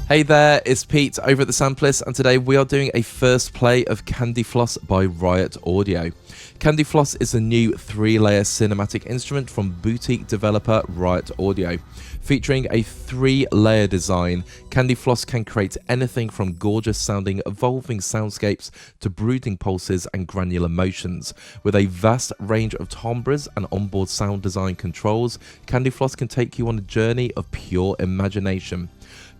Hey there, it's Pete over at the Sampleist, and today we are doing a first play of CANDYFLOSS by Riot Audio. CANDYFLOSS is a new 3-layer cinematic instrument from boutique developer Riot Audio. Featuring a 3-layer design, CANDYFLOSS can create anything from gorgeous sounding evolving soundscapes to brooding pulses and granular motions. With a vast range of timbres and onboard sound design controls, CANDYFLOSS can take you on a journey of pure imagination.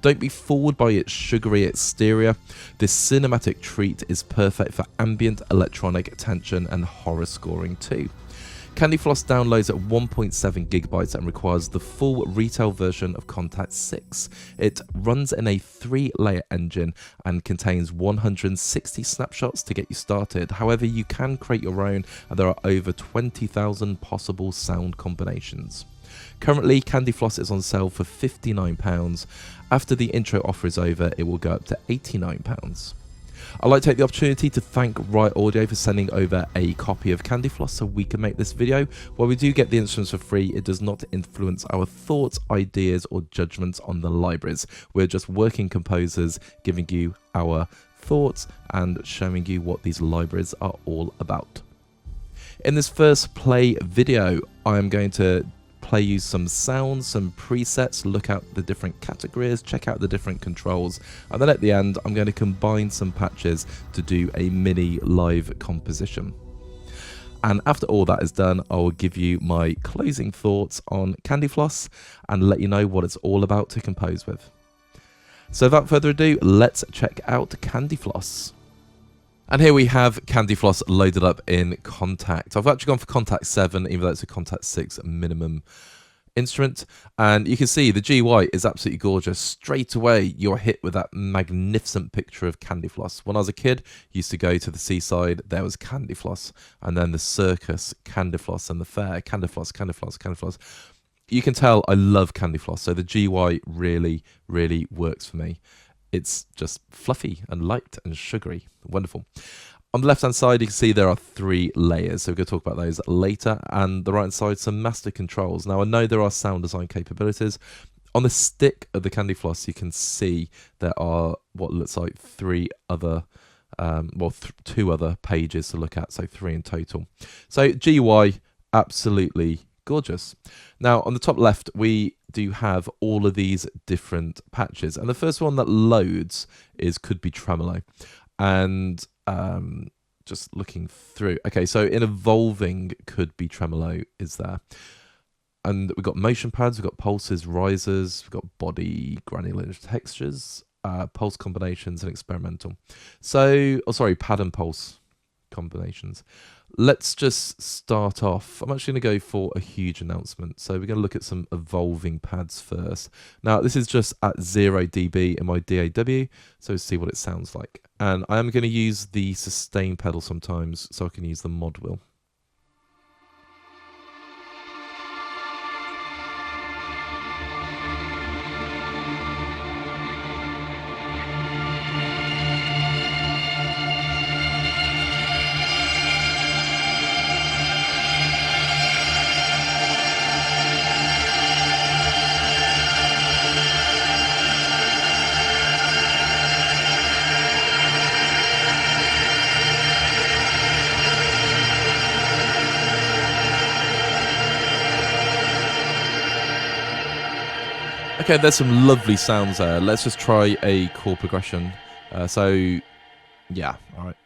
Don't be fooled by its sugary exterior. This cinematic treat is perfect for ambient electronic tension and horror scoring too. CANDYFLOSS downloads at 1.7 gigabytes and requires the full retail version of Contact 6. It runs in a 3-layer engine and contains 160 snapshots to get you started. However, you can create your own, and there are over 20,000 possible sound combinations. Currently, CANDYFLOSS is on sale for £59. After the intro offer is over, it will go up to £89. I'd like to take the opportunity to thank Riot Audio for sending over a copy of CANDYFLOSS so we can make this video. While we do get the instruments for free, it does not influence our thoughts, ideas or judgments on the libraries. We're just working composers giving you our thoughts and showing you what these libraries are all about. In this first play video, I am going to play you some sounds, some presets, look out the different categories, check out the different controls, and then at the end I'm going to combine some patches to do a mini live composition. And after all that is done, I will give you my closing thoughts on CANDYFLOSS and let you know what it's all about to compose with. So without further ado, let's check out CANDYFLOSS. And here we have CANDYFLOSS loaded up in Contact. I've actually gone for Contact 7, even though it's a Contact 6 minimum instrument. And you can see the GUI is absolutely gorgeous. Straight away, you're hit with that magnificent picture of CANDYFLOSS. When I was a kid, I used to go to the seaside, there was CANDYFLOSS. And then the circus, CANDYFLOSS, and the fair, CANDYFLOSS, CANDYFLOSS, CANDYFLOSS. You can tell I love CANDYFLOSS, so the GUI really, really works for me. It's just fluffy and light and sugary. Wonderful. On the left-hand side, you can see there are 3 layers. So we're going to talk about those later. And the right-hand side, some master controls. Now, I know there are sound design capabilities. On the stick of the CANDYFLOSS, you can see there are what looks like 3 other, two other pages to look at. So 3 in total. So GUI, absolutely gorgeous. Now, on the top left, we do have all of these different patches, and the first one that loads is Could Be Tremolo. And just looking through, okay, so in evolving Could Be Tremolo is there, and we've got motion pads, we've got pulses, risers, we've got body, granular textures, pulse combinations, and experimental. So, pad and pulse combinations. Let's just start off. I'm actually going to go for a huge announcement. So we're going to look at some evolving pads first. Now, this is just at 0 dB in my DAW, so see what it sounds like. And I am going to use the sustain pedal sometimes, so I can use the mod wheel. Okay, there's some lovely sounds there. Let's just try a chord progression. Yeah, all right.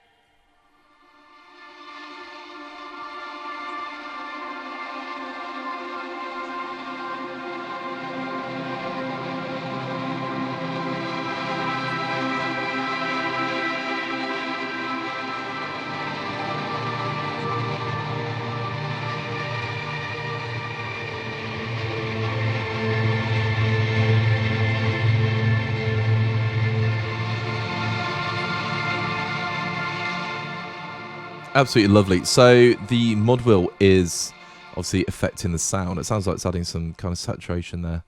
Absolutely lovely. So the mod wheel is obviously affecting the sound. It sounds like it's adding some kind of saturation there.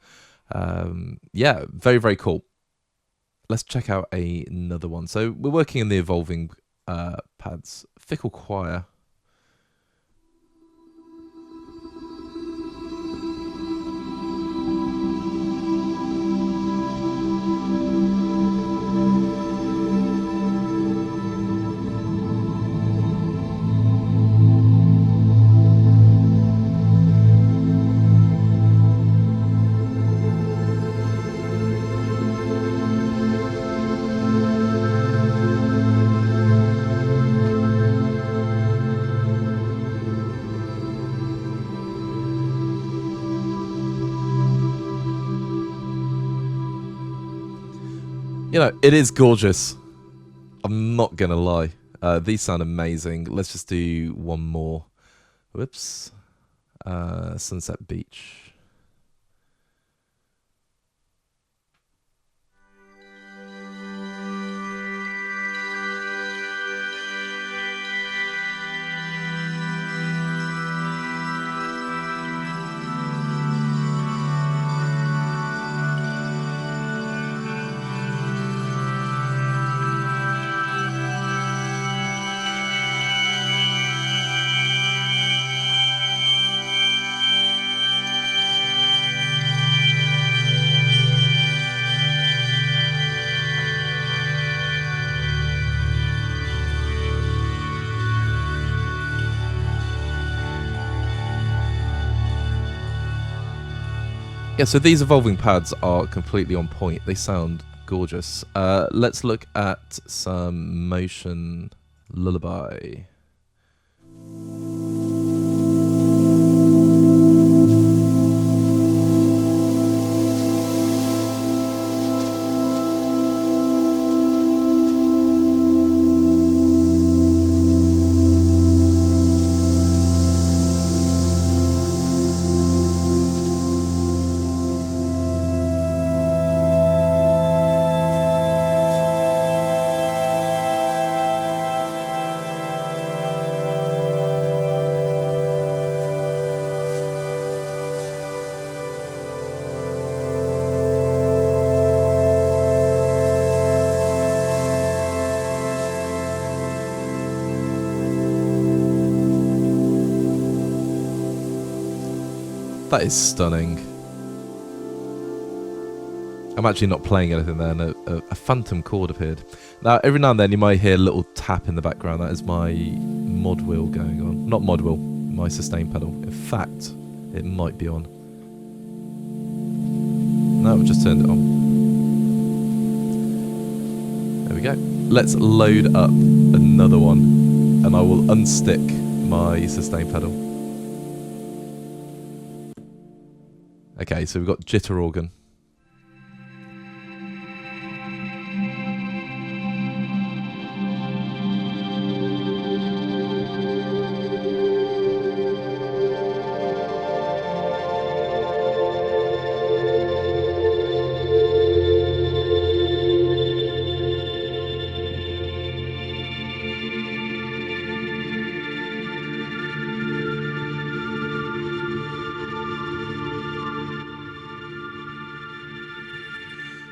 Yeah, very, very cool. Let's check out another one. So we're working in the evolving pads. Fickle choir. You know, it is gorgeous. I'm not gonna lie. These sound amazing. Let's just do one more. Whoops. Sunset Beach. Yeah, so these evolving pads are completely on point. They sound gorgeous. Let's look at some motion lullaby. That is stunning. I'm actually not playing anything there, and a phantom chord appeared. Now, every now and then you might hear a little tap in the background. That is my mod wheel going on. Not mod wheel, my sustain pedal. In fact, it might be on. No, I've just turned it on. There we go. Let's load up another one, and I will unstick my sustain pedal. Okay, so we've got jitter organ.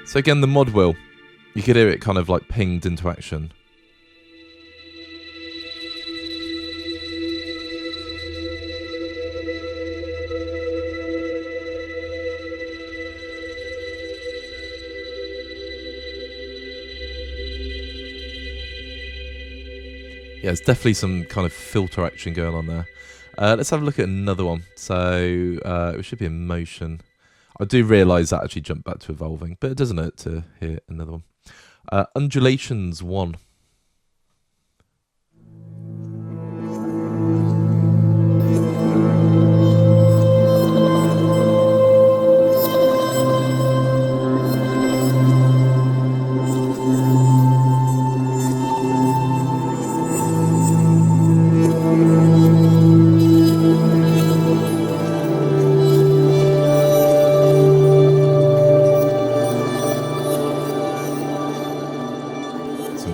So again, the mod wheel, you could hear it kind of like pinged into action. Yeah, there's definitely some kind of filter action going on there. Let's have a look at another one. So it should be in motion. I do realise that actually jumped back to evolving, but it doesn't hurt to hear another one. Undulations 1.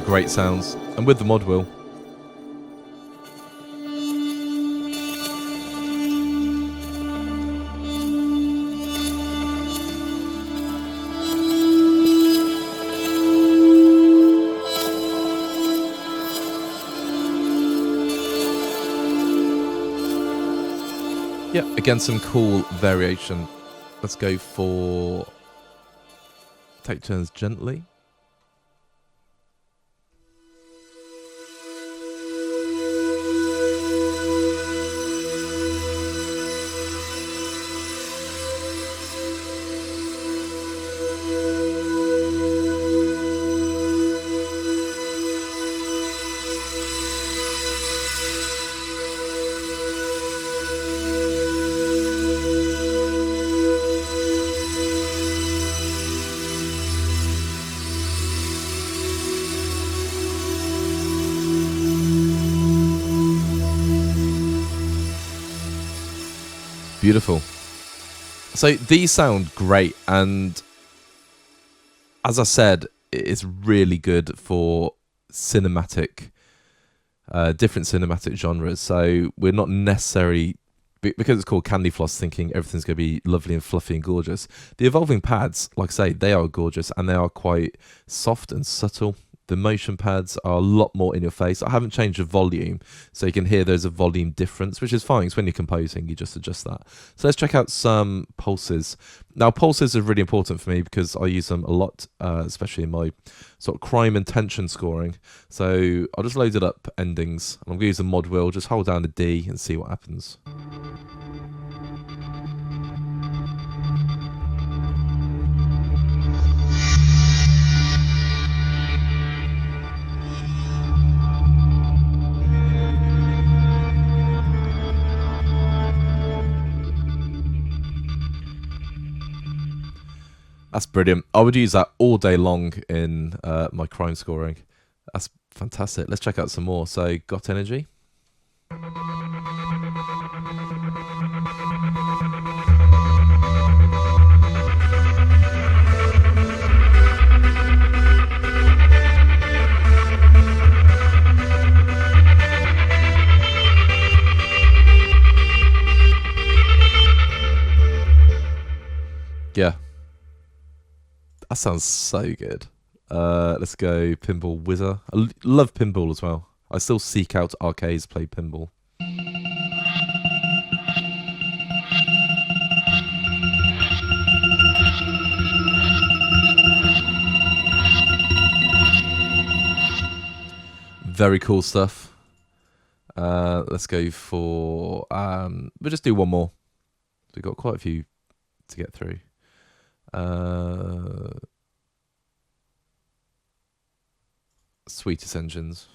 Great sounds, and with the mod wheel. Yeah, again, some cool variation. Let's go for take turns gently. Beautiful. So these sound great, and as I said, it's really good for cinematic, different cinematic genres. So we're not necessarily, because it's called CANDYFLOSS, thinking everything's going to be lovely and fluffy and gorgeous. The evolving pads, like I say, they are gorgeous, and they are quite soft and subtle. The motion pads are a lot more in your face. I haven't changed the volume, so you can hear there's a volume difference, which is fine. It's when you're composing, you just adjust that. So let's check out some pulses. Now, pulses are really important for me because I use them a lot, especially in my sort of crime and tension scoring. So I'll just load it up, endings, and I'm going to use the mod wheel. Just hold down the D and see what happens. That's brilliant. I would use that all day long in my crime scoring. That's fantastic. Let's check out some more. So, Got Energy. Yeah. That sounds so good. Let's go Pinball Wizard. I love pinball as well. I still seek out arcades to play pinball. Very cool stuff. Let's go for... we'll just do one more. We've got quite a few to get through. Sweetest Engines.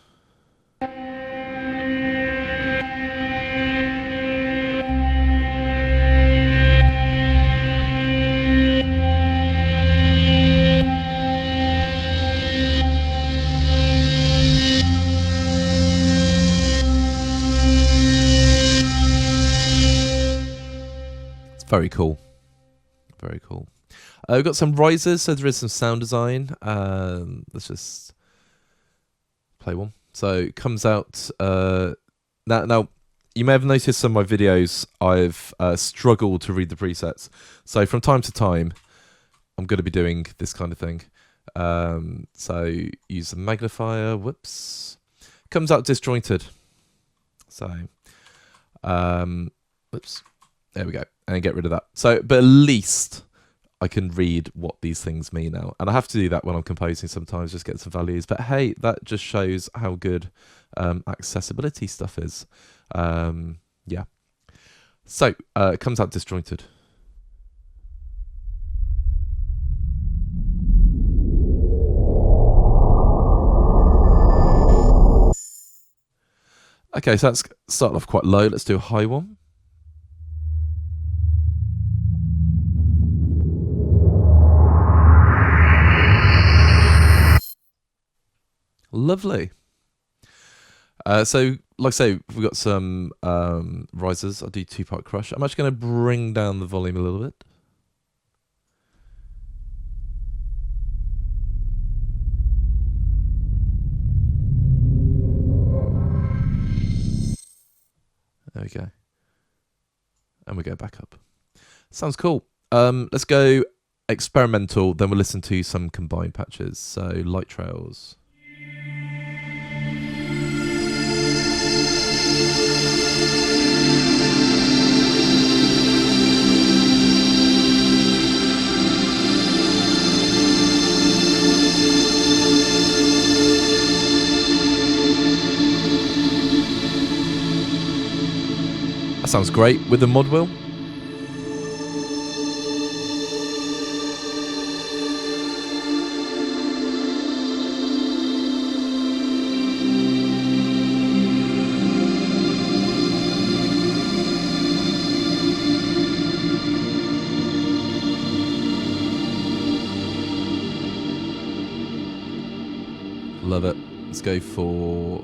It's very cool. Very cool. We've got some risers, so there is some sound design. Let's just play one. So it comes out now. You may have noticed some of my videos I've struggled to read the presets. So from time to time, I'm going to be doing this kind of thing. So use a magnifier. Whoops. Comes out disjointed. So, whoops. There we go. And get rid of that. So, but at least I can read what these things mean now. And I have to do that when I'm composing sometimes, just get some values. But hey, that just shows how good accessibility stuff is. Yeah. So, it comes out disjointed. Okay, so that's starting off quite low. Let's do a high one. Lovely. So, like I say, we've got some risers. I'll do two-part crush. I'm actually going to bring down the volume a little bit. There we go. And we go back up. Sounds cool. Let's go experimental, then we'll listen to some combined patches. So, light trails. That sounds great with the mod wheel. Love it. Let's go for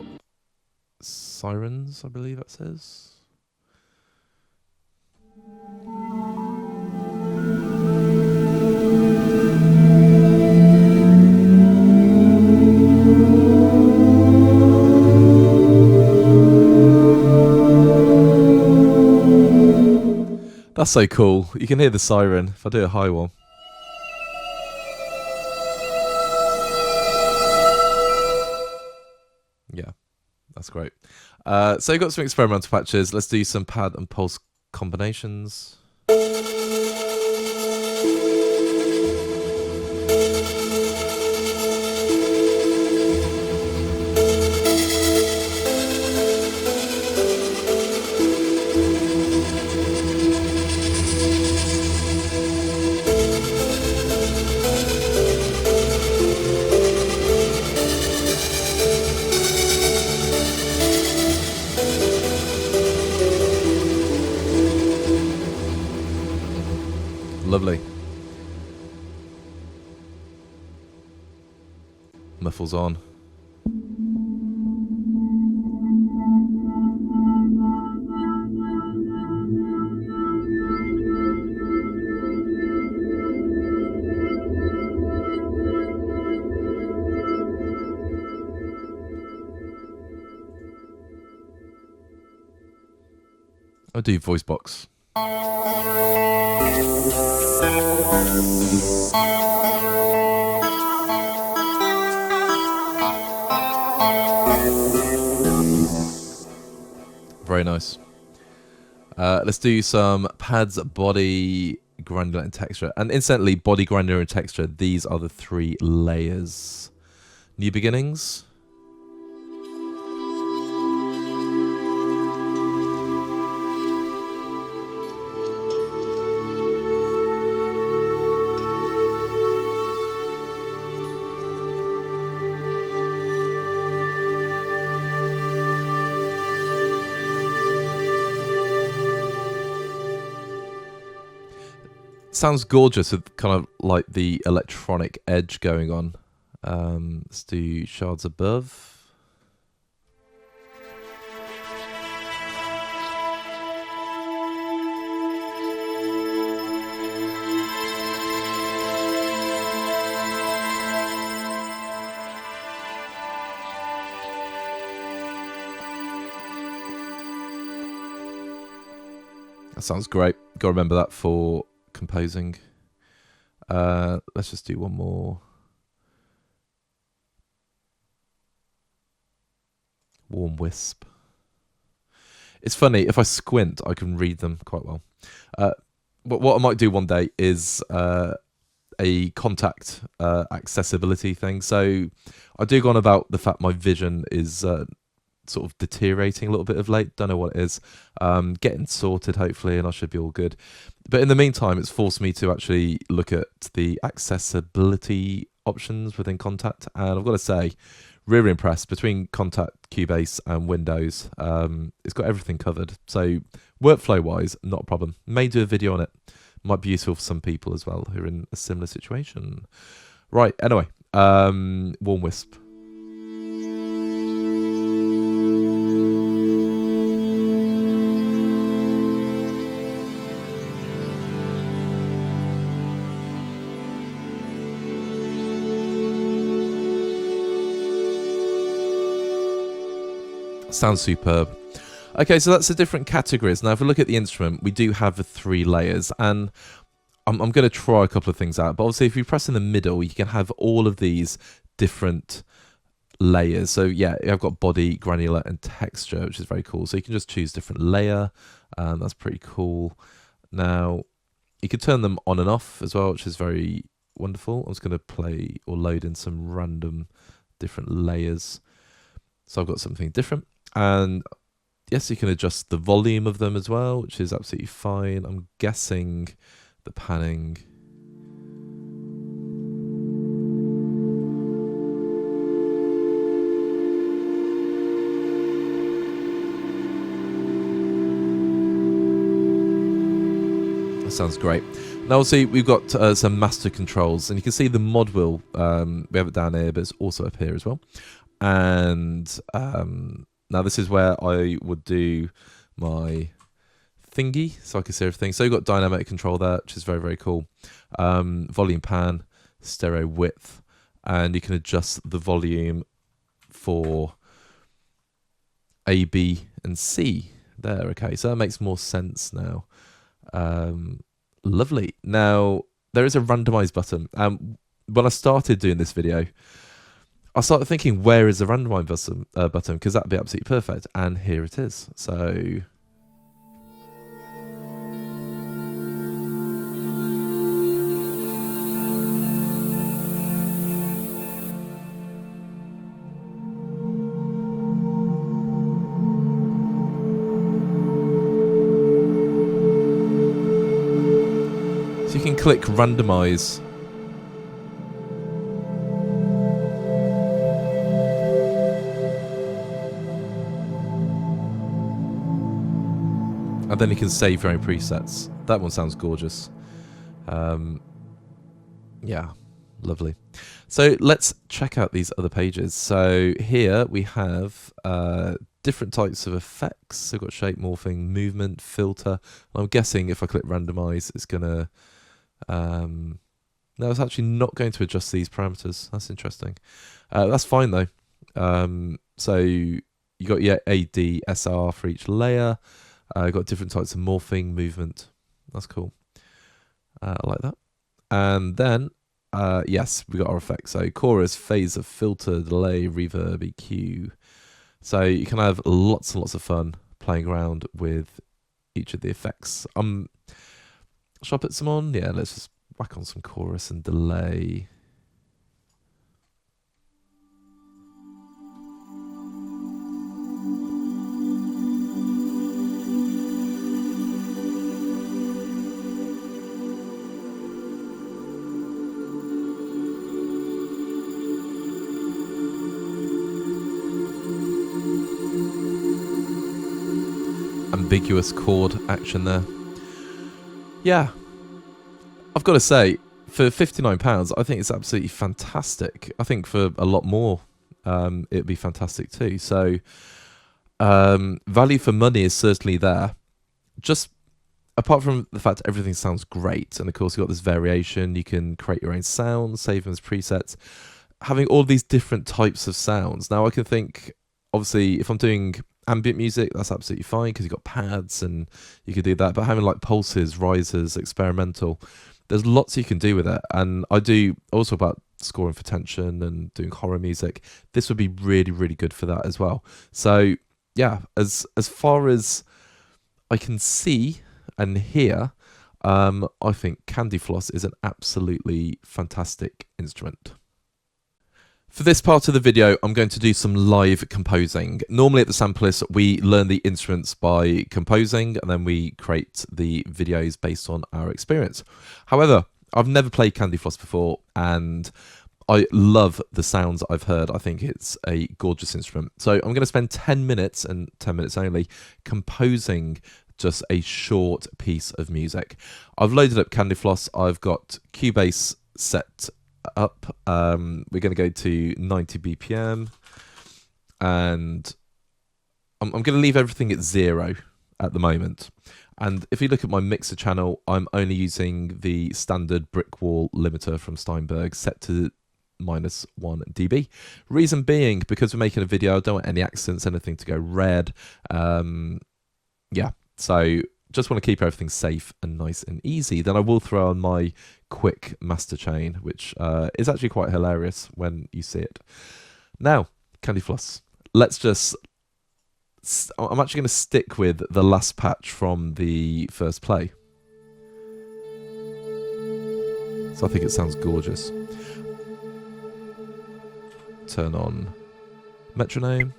Sirens, I believe that says. That's so cool. You can hear the siren if I do a high one. Yeah, that's great. So you've got some experimental patches. Let's do some pad and pulse combinations. Lovely. Muffles on. I'll do voice box. Very nice. Let's do some pads, body, granular, and texture. And incidentally, body, granular, and texture, these are the 3 layers. New beginnings. Sounds gorgeous with kind of like the electronic edge going on. Let's do shards above. That sounds great. Got to remember that for composing. Let's just do one more. Warm wisp. It's funny, if I squint, I can read them quite well. But what I might do one day is a contact accessibility thing. So I do go on about the fact my vision is sort of deteriorating a little bit of late. Don't know what it is. Getting sorted, hopefully, and I should be all good. But in the meantime, it's forced me to actually look at the accessibility options within Contact. And I've got to say, really impressed between Contact, Cubase, and Windows. It's got everything covered. So workflow-wise, not a problem. May do a video on it. Might be useful for some people as well who are in a similar situation. Right, anyway, Warm Wisp. Sounds superb. Okay, so that's the different categories. Now, if we look at the instrument, we do have the 3 layers, and I'm going to try a couple of things out. But obviously, if you press in the middle, you can have all of these different layers. So yeah, I've got body, granular, and texture, which is very cool. So you can just choose different layer. That's pretty cool. Now, you can turn them on and off as well, which is very wonderful. I'm just going to play or load in some random different layers. So I've got something different. And yes, you can adjust the volume of them as well, which is absolutely fine. I'm guessing the panning. That sounds great. Now, see, we've got some master controls, and you can see the mod wheel. We have it down here, but it's also up here as well. And now this is where I would do my thingy, so I can see everything. So you've got dynamic control there, which is very, very cool. Volume pan, stereo width, and you can adjust the volume for A, B, and C there. Okay, so that makes more sense now. Lovely. Now, there is a randomize button. When I started doing this video, I started thinking, where is the randomize button? Because that'd be absolutely perfect. And here it is. So you can click randomize. And then you can save your own presets. That one sounds gorgeous. Yeah, lovely. So let's check out these other pages. So here we have different types of effects. So we've got shape, morphing, movement, filter. I'm guessing if I click randomize, it's going to... no, it's actually not going to adjust these parameters. That's interesting. That's fine though. So you got your ADSR for each layer. Got different types of morphing, movement. That's cool. I like that. And then, yes, we got our effects. So chorus, phaser, filter, delay, reverb, EQ. So you can have lots and lots of fun playing around with each of the effects. Shall I put some on? Yeah, let's just whack on some chorus and delay. Ambiguous chord action there. Yeah, I've got to say, for £59, I think it's absolutely fantastic. I think for a lot more, it'd be fantastic too. So, value for money is certainly there. Just apart from the fact everything sounds great, and of course you've got this variation, you can create your own sounds, save them as presets, having all these different types of sounds. Now I can think, obviously, if I'm doing ambient music, that's absolutely fine because you've got pads and you could do that. But having like pulses, risers, experimental, there's lots you can do with it. And I do also about scoring for tension and doing horror music. This would be really, really good for that as well. So yeah, as far as I can see and hear, I think CANDYFLOSS is an absolutely fantastic instrument. For this part of the video, I'm going to do some live composing. Normally at the Sampleist, we learn the instruments by composing, and then we create the videos based on our experience. However, I've never played CANDYFLOSS before, and I love the sounds I've heard. I think it's a gorgeous instrument. So I'm going to spend 10 minutes, and 10 minutes only, composing just a short piece of music. I've loaded up CANDYFLOSS. I've got Cubase set up. We're going to go to 90 BPM, and I'm going to leave everything at 0 at the moment. And if you look at my mixer channel, I'm only using the standard brick wall limiter from Steinberg set to -1 dB. Reason being, because we're making a video, I don't want any accents, anything to go red. Yeah, so just want to keep everything safe and nice and easy. Then I will throw on my quick master chain, which is actually quite hilarious when you see it. Now, CANDYFLOSS. Let's just... I'm actually going to stick with the last patch from the first play. So I think it sounds gorgeous. Turn on metronome.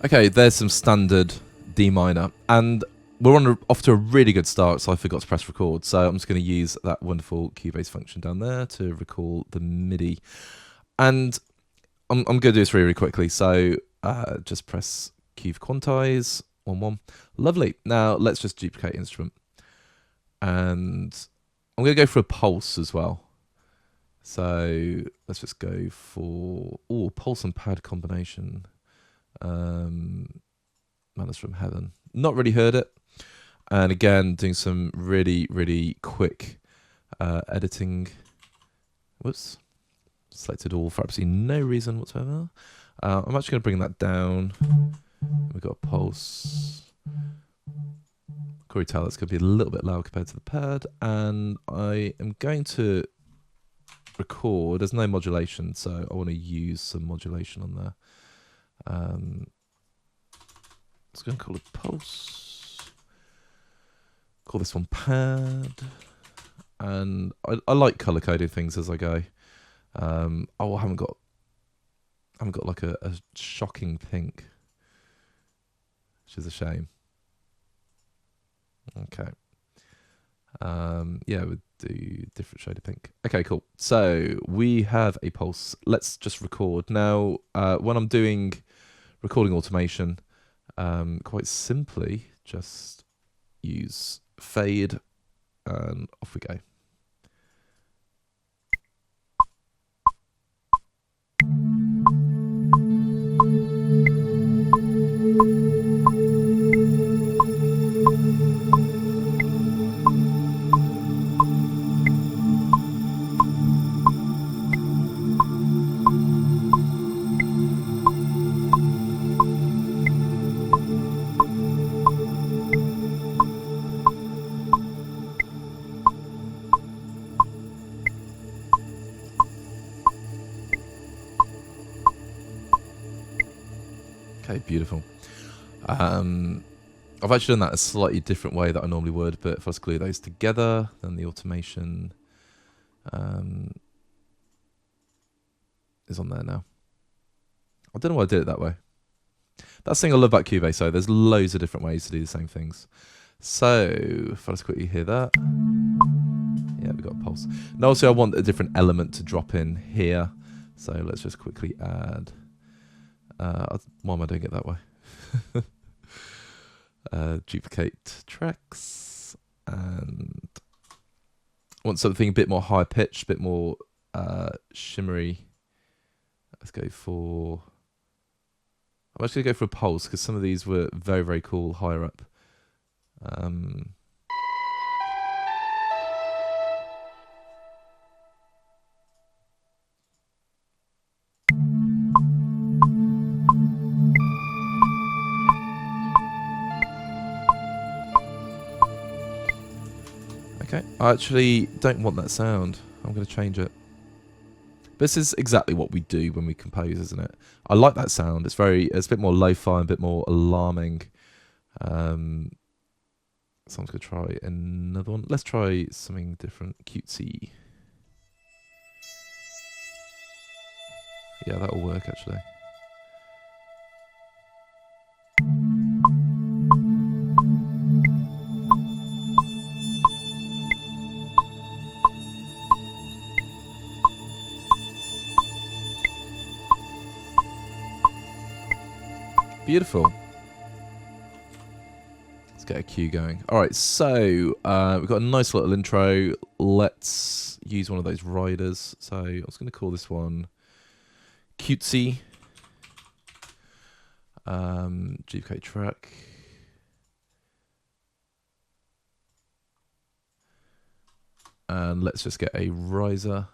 Okay, there's some standard D minor, and we're off to a really good start, so I forgot to press record. So I'm just going to use that wonderful Cubase function down there to recall the MIDI. And I'm going to do this really, really quickly. So just press Q for quantize, 1, 1. Lovely. Now let's just duplicate instrument. And I'm going to go for a pulse as well. So let's just go for, pulse and pad combination. Manners from Heaven. Not really heard it. And again, doing some really, really quick editing. Whoops. Selected all for absolutely no reason whatsoever. I'm actually going to bring that down. We've got a pulse. Corey tell that's going to be a little bit loud compared to the pad. And I am going to record. There's no modulation, so I want to use some modulation on there. It's going to call it pulse. Call this one pad. And I like color coding things as I go. I haven't got like a shocking pink, which is a shame. Okay. Yeah, we'll do different shade of pink. Okay, cool. So we have a pulse. Let's just record. Now, when I'm doing recording automation, quite simply, just use fade and off we go. Okay, beautiful. I've actually done that a slightly different way that I normally would, but if I just glue those together, then the automation is on there now. I don't know why I did it that way. That's the thing I love about Cubase, so there's loads of different ways to do the same things. So, if I just quickly hear that. Yeah, we've got a pulse. Now also I want a different element to drop in here. So let's just quickly add... why am I doing it that way? Duplicate tracks, and I want something a bit more high pitched, a bit more shimmery. Let's go for... I'm actually going to go for a pulse because some of these were very, very cool higher up. Okay, I actually don't want that sound. I'm going to change it. This is exactly what we do when we compose, isn't it? I like that sound. It's a bit more lo-fi, a bit more alarming. So I'm going to try another one. Let's try something different, cutesy. Yeah, that'll work actually. Beautiful. Let's get a cue going. All right, so we've got a nice little intro. Let's use one of those riders. So I was going to call this one cutesy. GK track. And let's just get a riser.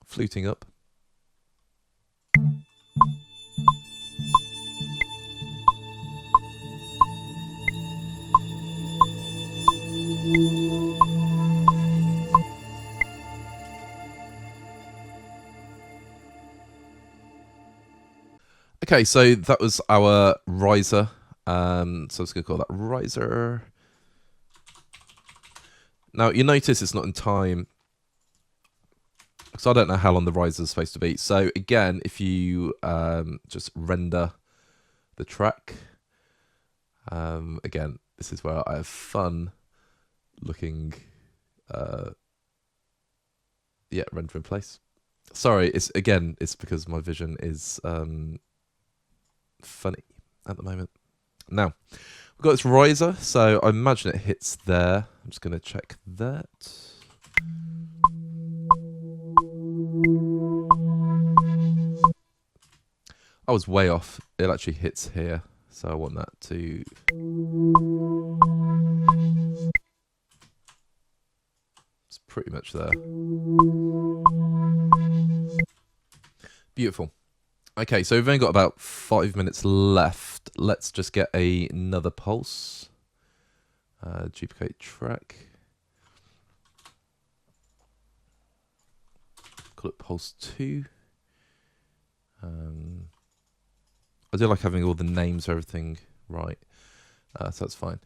Fluting up. Okay, so that was our riser. So I'm just going to call that riser. Now, you notice it's not in time, because I don't know how long the riser is supposed to be. So again, if you just render the track, again, this is where I have fun looking yeah, render in place. Sorry, it's because my vision is funny at the moment. Now, we've got this riser, so I imagine it hits there. I'm just going to check that. I was way off. It actually hits here, so I want that to... It's pretty much there. Beautiful. Okay, so we've only got about 5 minutes left. Let's just get another pulse. Duplicate track. Call it pulse 2. I do like having all the names of everything right. So that's fine.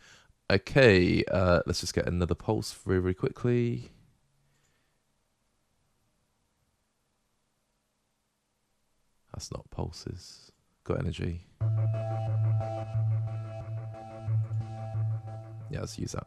Okay, let's just get another pulse very, very quickly. That's not pulses. Got energy. Yeah, let's use that.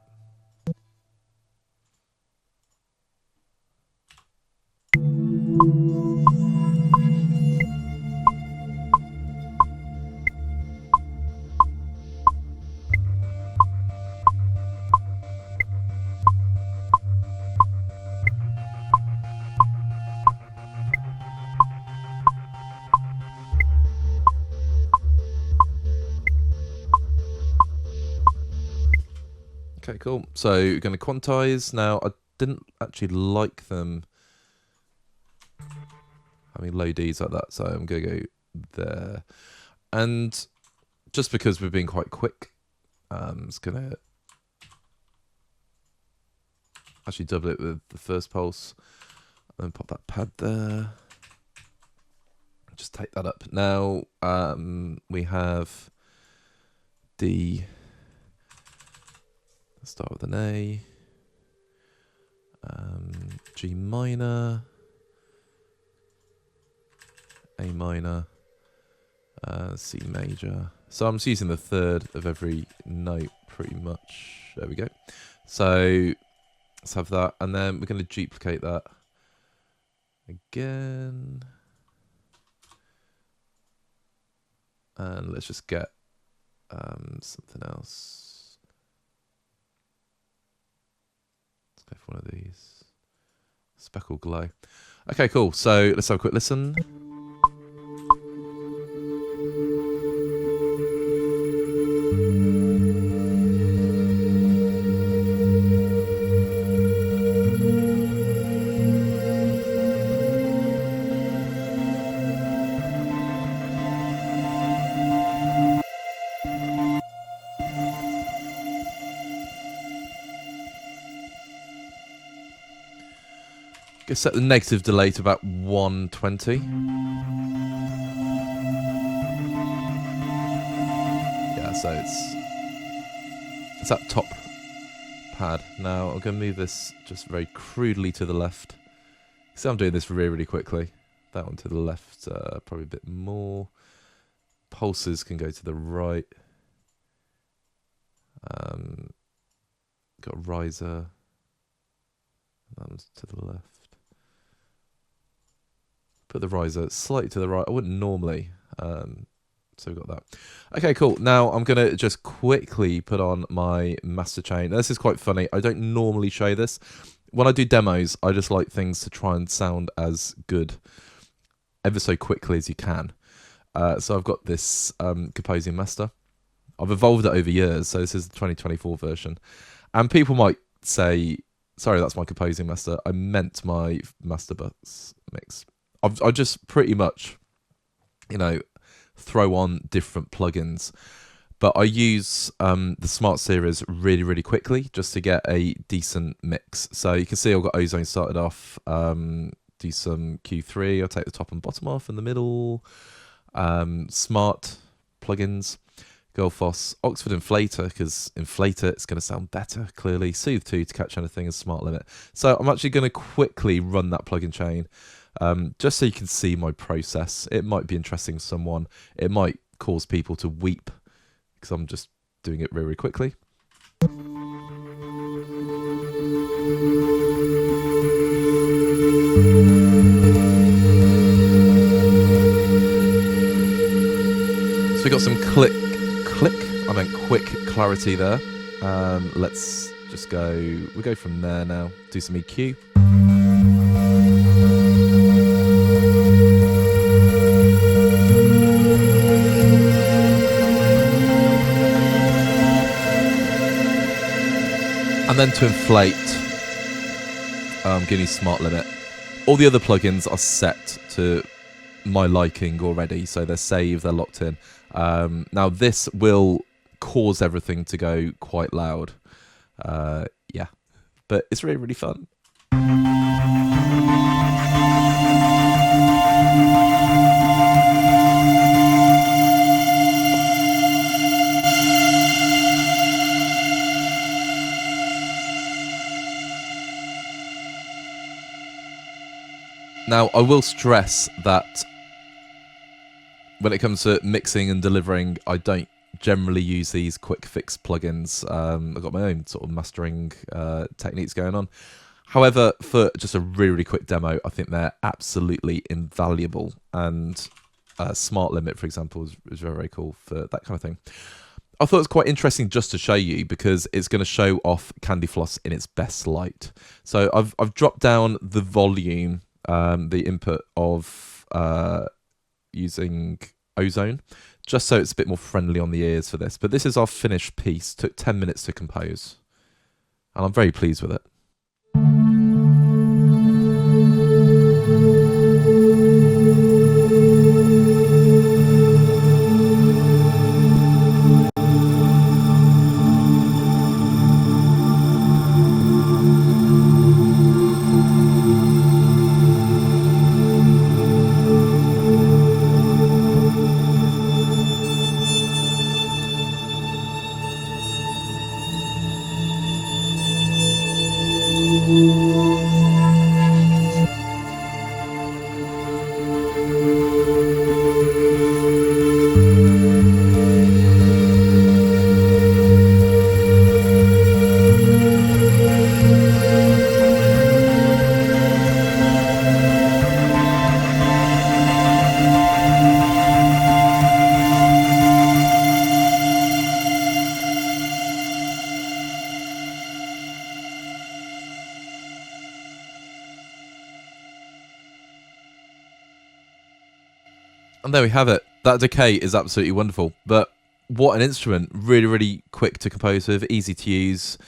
Okay, cool. So we're going to quantize. Now, I didn't actually like them having low Ds like that, so I'm going to go there. And just because we're being quite quick, I'm just going to actually double it with the first pulse. And then pop that pad there. Just take that up. Now, we have D... Start with an A, G minor, A minor, C major. So I'm just using the third of every note pretty much. There we go. So let's have that, and then we're going to duplicate that again. And let's just get something else. Go for one of these. Speckled glow. Okay, cool. So let's have a quick listen. Set the negative delay to about 120. Yeah, so it's that top pad. Now I'm going to move this just very crudely to the left. So I'm doing this really, really quickly. That one to the left, probably a bit more. Pulses can go to the right. Got a riser. That one's to the left. Put the riser slightly to the right. I wouldn't normally. So we've got that. Okay, cool. Now I'm going to just quickly put on my master chain. This is quite funny. I don't normally show this. When I do demos, I just like things to try and sound as good ever so quickly as you can. So I've got this composing master. I've evolved it over years. So this is the 2024 version. And people might say, sorry, that's my composing master. I meant my master bus mix. I just pretty much, you know, throw on different plugins, but I use the Smart series really, really quickly just to get a decent mix. So you can see I've got Ozone started off, do some Q3, I'll take the top and bottom off in the middle, Smart plugins, Girlfoss, Oxford Inflator, because Inflator, it's going to sound better, clearly, Soothe 2 to catch anything, and Smart Limit. So I'm actually going to quickly run that plugin chain, just so you can see my process. It might be interesting to someone. It might cause people to weep because I'm just doing it very, very quickly. got some quick clarity there. Let's just we'll go from there now. Do some EQ. And then to inflate, give me smart limit. All the other plugins are set to my liking already, so they're saved, they're locked in. Now this will cause everything to go quite loud. Yeah, but it's really, really fun. Now, I will stress that when it comes to mixing and delivering, I don't generally use these quick fix plugins. I've got my own sort of mastering techniques going on. However, for just a really, really quick demo, I think they're absolutely invaluable. And Smart Limit, for example, is very, very cool for that kind of thing. I thought it was quite interesting just to show you because it's going to show off CANDYFLOSS in its best light. So I've dropped down the volume, the input of using Ozone, just so it's a bit more friendly on the ears for this. But this is our finished piece. Took 10 minutes to compose, and I'm very pleased with it. And there we have it. That decay is absolutely wonderful. But what an instrument. Really, really quick to compose with, easy to use.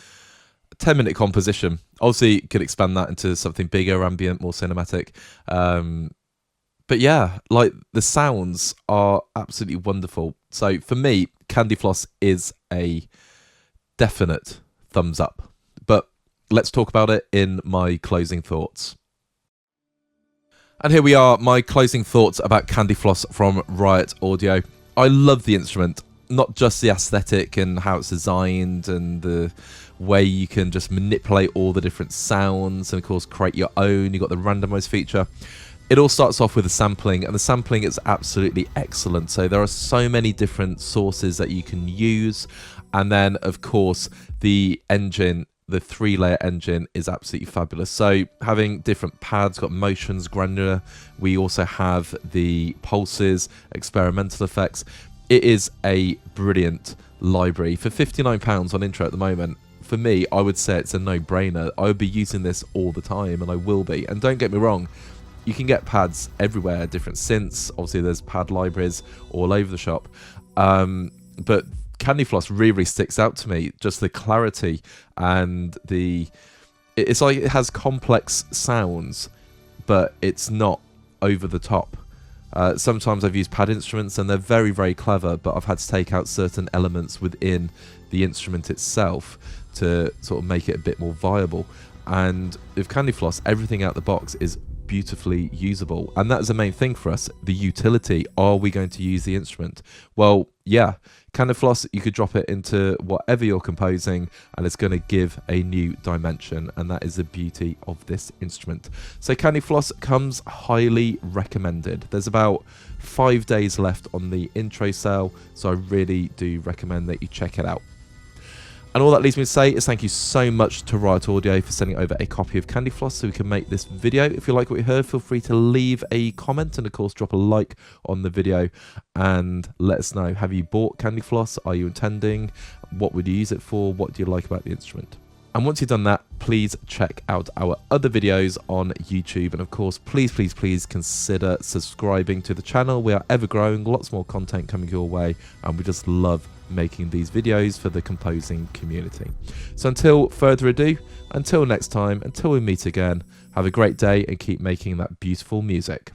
10-minute composition. Obviously, you could expand that into something bigger, ambient, more cinematic. But yeah, like the sounds are absolutely wonderful. So for me, CANDYFLOSS is a definite thumbs up. But let's talk about it in my closing thoughts. And here we are, my closing thoughts about CANDYFLOSS from Riot Audio. I love the instrument, not just the aesthetic and how it's designed and the way you can just manipulate all the different sounds and of course create your own. You've got the randomize feature. It all starts off with the sampling, and the sampling is absolutely excellent. So there are so many different sources that you can use. And then of course the engine, the 3-layer engine, is absolutely fabulous. So having different pads, got motions, granular. We also have the pulses, experimental effects. It is a brilliant library. For £59 on Intro at the moment, for me, I would say it's a no-brainer. I would be using this all the time, and I will be. And don't get me wrong, you can get pads everywhere, different synths. Obviously, there's pad libraries all over the shop. But CANDYFLOSS really sticks out to me. Just the clarity and it's like it has complex sounds, but it's not over the top. Sometimes I've used pad instruments and they're very, very clever, but I've had to take out certain elements within the instrument itself to sort of make it a bit more viable. And with CANDYFLOSS, everything out the box is beautifully usable, and that's the main thing for us, the utility. Are we going to use the instrument? Well, yeah, CANDYFLOSS, you could drop it into whatever you're composing and it's going to give a new dimension, and that is the beauty of this instrument. So CANDYFLOSS comes highly recommended. There's about 5 days left on the intro sale, so I really do recommend that you check it out. And all that leaves me to say is thank you so much to Riot Audio for sending over a copy of CANDYFLOSS so we can make this video. If you like what you heard, feel free to leave a comment and of course drop a like on the video and let us know. Have you bought CANDYFLOSS? Are you intending? What would you use it for? What do you like about the instrument? And once you've done that, please check out our other videos on YouTube. And of course, please consider subscribing to the channel. We are ever growing, lots more content coming your way, and we just love making these videos for the composing community. So until further ado, until next time, until we meet again, have a great day and keep making that beautiful music.